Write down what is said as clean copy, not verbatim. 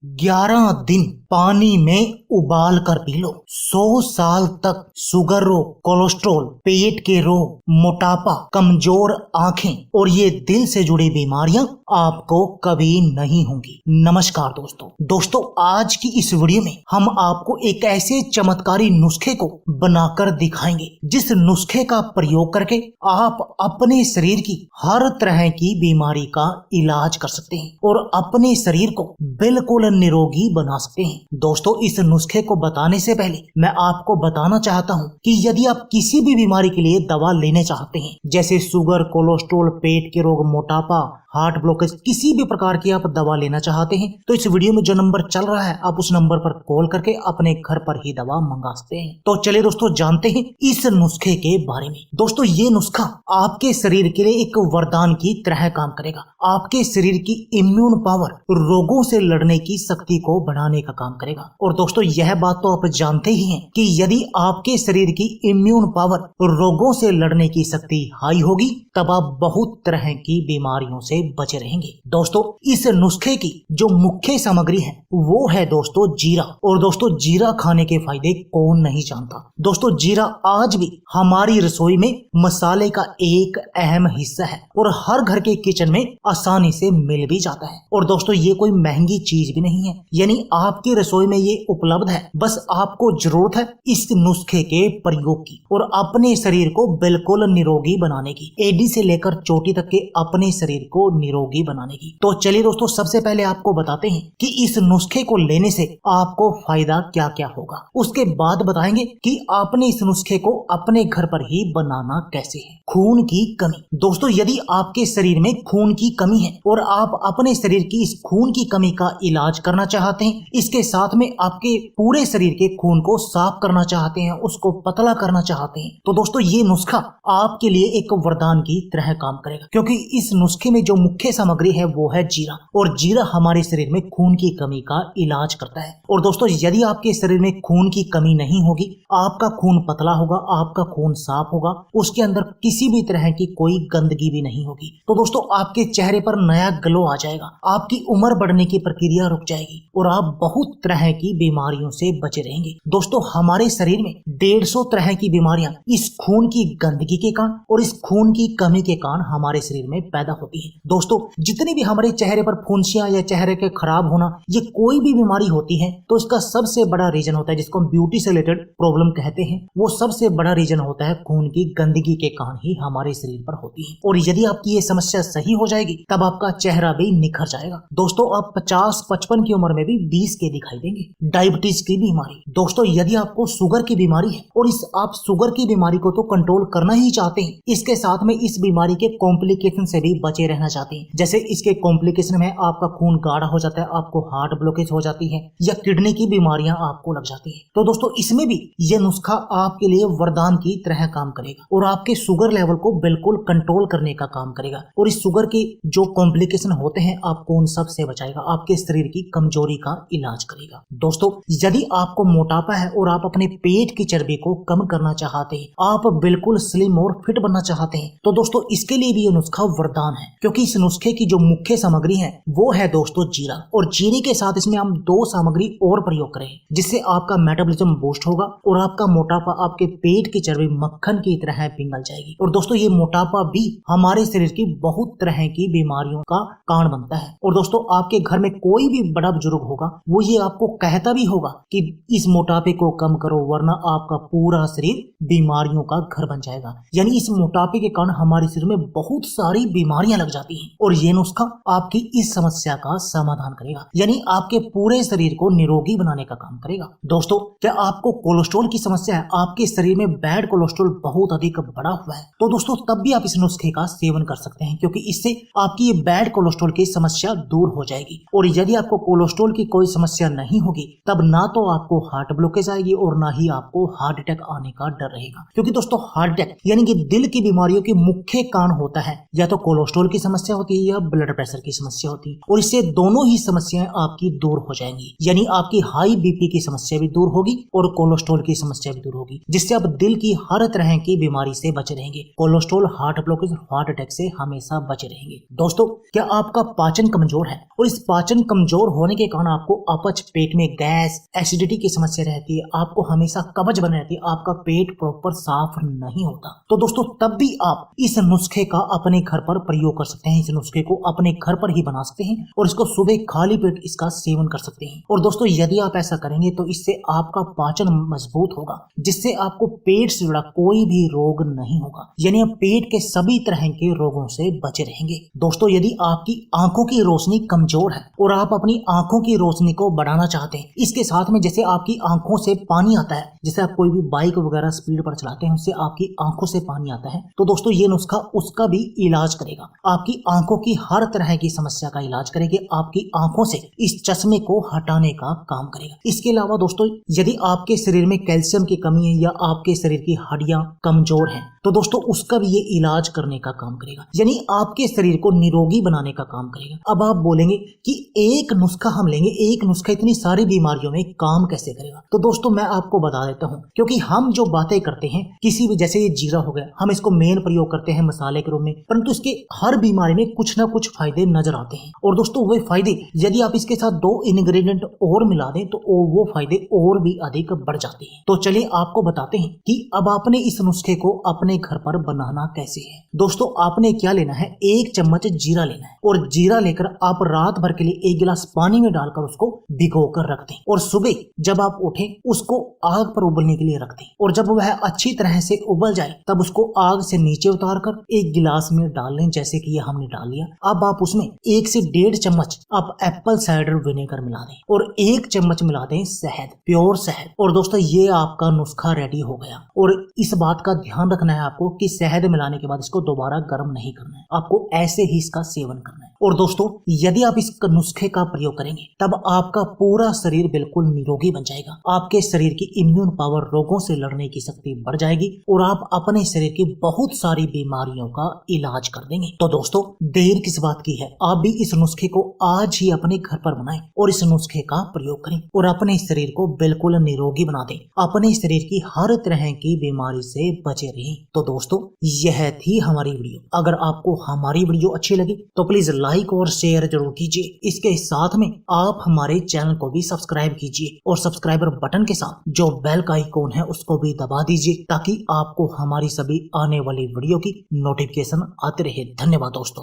11 दिन पानी में उबाल कर पी लो। 100 साल तक शुगर रोग, कोलेस्ट्रॉल, पेट के रोग, मोटापा, कमजोर आंखें और ये दिल से जुड़ी बीमारियां आपको कभी नहीं होंगी। नमस्कार दोस्तों, आज की इस वीडियो में हम आपको एक ऐसे चमत्कारी नुस्खे को बनाकर दिखाएंगे जिस नुस्खे का प्रयोग करके आप अपने शरीर की हर तरह की बीमारी का इलाज कर सकते हैं और अपने शरीर को बिल्कुल निरोगी बना सकते हैं। दोस्तों, इस नुस्खे को बताने से पहले मैं आपको बताना चाहता हूं कि यदि आप किसी भी बीमारी के लिए दवा लेने चाहते हैं, जैसे शुगर, कोलेस्ट्रॉल, पेट के रोग, मोटापा, हार्ट ब्लॉकेज, किसी भी प्रकार की आप दवा लेना चाहते हैं तो इस वीडियो में जो नंबर चल रहा है आप उस नंबर पर कॉल करके अपने घर पर ही दवा मंगा सकते हैं। तो चलिए दोस्तों, जानते हैं इस नुस्खे के बारे में। दोस्तों, ये नुस्खा आपके शरीर के लिए एक वरदान की तरह काम करेगा। आपके शरीर की इम्यून पावर, रोगों से लड़ने की शक्ति को बढ़ाने का काम करेगा। और दोस्तों, यह बात तो आप जानते ही हैं कि यदि आपके शरीर की इम्यून पावर, रोगों से लड़ने की शक्ति हाई होगी तब आप बहुत तरह की बीमारियों से बचे रहेंगे। दोस्तों, इस नुस्खे की जो मुख्य सामग्री है वो है दोस्तों जीरा। और दोस्तों, जीरा खाने के फायदे कौन नहीं जानता। दोस्तों, जीरा आज भी हमारी रसोई में मसाले का एक अहम हिस्सा है और हर घर के किचन में आसानी से मिल भी जाता है। और दोस्तों, ये कोई महंगी चीज भी नहीं है, यानी आपकी रसोई में ये उपलब्ध है। बस आपको जरूरत है इस नुस्खे के प्रयोग की और अपने शरीर को बिल्कुल निरोगी बनाने की, एडी से लेकर चोटी तक के अपने शरीर को निरोगी बनाने की। तो चलिए दोस्तों, सबसे पहले आपको बताते हैं कि इस नुस्खे को लेने से आपको फायदा क्या क्या होगा। उसके बाद बताएंगे कि आपने इस नुस्खे को अपने घर पर ही बनाना कैसे है। खून की कमी। दोस्तों, यदि आपके शरीर में खून की कमी है और आप अपने शरीर की इस खून की कमी का इलाज करना चाहते हैं, इसके साथ में आपके पूरे शरीर के खून को साफ करना चाहते हैं, उसको पतला करना चाहते हैं, तो दोस्तों ये नुस्खा आपके लिए एक वरदान की तरह काम करेगा। क्योंकि इस नुस्खे में जो मुख्य सामग्री है वो है जीरा, और जीरा हमारे शरीर में खून की कमी का इलाज करता है। और दोस्तों, यदि आपके शरीर में खून की कमी नहीं होगी, आपका खून पतला होगा, आपका खून साफ होगा, उसके अंदर किसी भी तरह की कोई गंदगी भी नहीं होगी, तो दोस्तों आपके चेहरे पर नया ग्लो आ जाएगा, आपकी उम्र बढ़ने की प्रक्रिया रुक जाएगी और आप बहुत तरह की बीमारियों से बचे रहेंगे। दोस्तों, हमारे शरीर में 150 तरह की बीमारियां इस खून की गंदगी के कारण और इस खून की कमी के कारण हमारे शरीर में पैदा होती है। दोस्तों, जितनी भी हमारे चेहरे पर फुंसियां या चेहरे के खराब होना, ये कोई भी बीमारी होती है तो इसका सबसे बड़ा रीजन होता है, जिसको हम ब्यूटी से रिलेटेड प्रॉब्लम कहते हैं, वो सबसे बड़ा रीजन होता है खून की गंदगी के कारण ही हमारे शरीर पर होती है। और यदि आपकी ये समस्या सही हो जाएगी तब आपका चेहरा भी निखर जाएगा। दोस्तों, आप 50-55 की उम्र में भी 20 के दिखाई देंगे। डायबिटीज की बीमारी। दोस्तों, यदि आपको शुगर की बीमारी है और आप शुगर की बीमारी को तो कंट्रोल करना ही चाहते हैं, इसके साथ में इस बीमारी के कॉम्प्लिकेशन से भी बचे रहना चाहते हैं, जैसे इसके कॉम्प्लिकेशन में आपका खून गाढ़ा हो जाता है, आपको हार्ट ब्लॉकेज हो जाती है या किडनी की बीमारियां आपको लग जाती है, तो दोस्तों इसमें भी यह नुस्खा आपके लिए वरदान की तरह काम करेगा और आपके शुगर लेवल को बिल्कुल कंट्रोल करने का काम करेगा। और इस शुगर के जो कॉम्प्लिकेशन होते हैं आपको उन सब से बचाएगा, आपके शरीर की कमजोरी का इलाज करेगा। दोस्तों, यदि आपको मोटापा है और आप अपने पेट की चर्बी को कम करना चाहते हैं, आप बिल्कुल स्लिम और फिट बनना चाहते हैं, तो दोस्तों इसके लिए भी ये नुस्खा वरदान है। क्योंकि इस नुस्खे की जो मुख्य सामग्री है वो है दोस्तों जीरा, और जीरे के साथ इसमें हम 2 सामग्री और प्रयोग करें जिससे आपका मेटाबॉलिज्म बूस्ट होगा और आपका मोटापा, आपके पेट की चर्बी मक्खन की तरह पिघल जाएगी। और दोस्तों, ये मोटापा भी हमारे शरीर की बहुत तरह की बीमारियों का कारण बनता है। और दोस्तों, आपके घर में कोई भी बड़ा बुजुर्ग होगा वो ये आपको कहता भी होगा कि इस मोटापे को कम करो वरना आपका पूरा शरीर बीमारियों का घर बन जाएगा। यानी इस मोटापे के कारण हमारे शरीर में बहुत सारी बीमारियां लग जाती हैं और ये नुस्खा आपकी इस समस्या का समाधान करेगा, यानी आपके पूरे शरीर को निरोगी बनाने का काम करेगा। दोस्तों, क्या आपको कोलेस्ट्रॉल की समस्या है, आपके शरीर में बैड कोलेस्ट्रॉल बहुत अधिक बढ़ा हुआ है, तो दोस्तों तब भी आप इस नुस्खे का सेवन कर सकते हैं, क्योंकि इससे आपकी ये बैड कोलेस्ट्रॉल की समस्या दूर हो जाएगी। और यदि आपको कोलेस्ट्रॉल की कोई समस्या नहीं होगी तब ना तो आपको हार्ट ब्लॉकेज आएगी और ना ही आपको हार्ट अटैक आने का डर रहेगा। क्योंकि दोस्तों हार्ट अटैक यानी कि दिल की बीमारियों के मुख्य कारण होता है या तो कोलेस्ट्रॉल की समस्या समस्या होती है या ब्लड प्रेशर की समस्या होती है, और इससे दोनों ही समस्याएं आपकी दूर हो जाएंगी। यानी आपकी हाई बीपी की समस्या भी दूर होगी और कोलेस्ट्रॉल की समस्या भी दूर होगी, जिससे आप दिल की हर तरह की बीमारी से बचे रहेंगे। Cholesterol, heart blockage, heart attack से हमेशा बचे रहेंगे। दोस्तों, क्या आपका पाचन कमजोर है और इस पाचन कमजोर होने के कारण आपको अपच, पेट में गैस, एसिडिटी की समस्या रहती है, आपको हमेशा कब्ज बनी रहती है, आपका पेट प्रॉपर साफ नहीं होता, तो दोस्तों तब भी आप इस नुस्खे का अपने घर पर प्रयोग कर सकते हैं। इस नुस्खे को अपने घर पर ही बना सकते हैं और इसको सुबह खाली पेट इसका सेवन कर सकते हैं। और दोस्तों, यदि आप ऐसा करेंगे तो इससे आपका पाचन मजबूत होगा, जिससे आपको पेट से जुड़ा कोई भी रोग नहीं होगा, यानी आप पेट के सभी तरह के रोगों से बचे रहेंगे। दोस्तों, यदि आपकी आंखों की रोशनी कमजोर है और आप अपनी आंखों की रोशनी को बढ़ाना चाहते हैं, इसके साथ में जैसे आपकी आंखों से पानी आता है, जैसे आप कोई भी बाइक वगैरह स्पीड पर चलाते हैं, उससे आपकी आंखों से पानी आता है, तो दोस्तों ये नुस्खा उसका भी इलाज करेगा। आपकी आंखों की हर तरह की समस्या का इलाज करेगी, आपकी आंखों से इस चश्मे को हटाने का काम करेगा। इसके अलावा दोस्तों, यदि आपके शरीर में कैल्शियम की कमी है या आपके शरीर की हड्डियां कमजोर हैं, तो दोस्तों उसका भी ये इलाज करने का काम करेगा, यानी आपके शरीर को निरोगी बनाने का काम करेगा। अब आप बोलेंगे कि एक नुस्खा हम लेंगे, एक नुस्खा इतनी सारी बीमारियों में काम कैसे करेगा? तो दोस्तों मैं आपको बता देता हूं, क्योंकि हम जो बातें करते हैं किसी भी, जैसे ये जीरा हो गया, हम इसको मेन प्रयोग करते हैं मसाले के रूप में, परंतु इसके हर बीमारी में कुछ ना कुछ फायदे नजर आते हैं। और दोस्तों वे फायदे यदि आप इसके साथ 2 इंग्रेडिएंट और मिला दें तो वो फायदे और भी अधिक बढ़ जाते हैं। तो चलिए आपको बताते हैं कि अब आपने इस नुस्खे को अपने घर पर बनाना कैसे है। दोस्तों, आपने क्या लेना है, 1 चम्मच जीरा लेना है, और जीरा लेकर आप रात भर के लिए 1 गिलास पानी में डालकर उसको भिगो कर रख दें, और सुबह जब आप उठें उसको आग पर उबलने के लिए रख दें, और जब वह अच्छी तरह से उबल जाए तब उसको आग से नीचे उतार कर 1 गिलास में डाल लें, जैसे कि ये हमने डाल लिया। अब आप उसमें 1 से 1.5 चम्मच आप एप्पल साइडर विनेगर मिला दें और 1 चम्मच मिला दें शहद, प्योर शहद। और दोस्तों ये आपका नुस्खा रेडी हो गया। और इस बात का ध्यान रखना है आपको कि शहद मिलाने के बाद इसको दोबारा गर्म नहीं करना है, आपको ऐसे ही इसका सेवन करना है। और दोस्तों, यदि आप इस नुस्खे का प्रयोग करेंगे तब आपका पूरा शरीर बिल्कुल निरोगी बन जाएगा, आपके शरीर की इम्यून पावर, रोगों से लड़ने की शक्ति बढ़ जाएगी और आप अपने शरीर की बहुत सारी बीमारियों का इलाज कर देंगे। तो दोस्तों देर किस बात की है, आप भी इस नुस्खे को आज ही अपने घर पर बनाएं और इस नुस्खे का प्रयोग करें और अपने शरीर को बिल्कुल निरोगी बना दें, अपने शरीर की हर तरह की बीमारी से बचे रहें। तो दोस्तों यह थी हमारी वीडियो। अगर आपको हमारी वीडियो अच्छी लगी तो प्लीज लाइक और शेयर जरूर कीजिए। इसके साथ में आप हमारे चैनल को भी सब्सक्राइब कीजिए और सब्सक्राइबर बटन के साथ जो बेल का आइकॉन है उसको भी दबा दीजिए, ताकि आपको हमारी सभी आने वाली वीडियो की नोटिफिकेशन आते रहे। धन्यवाद दोस्तों।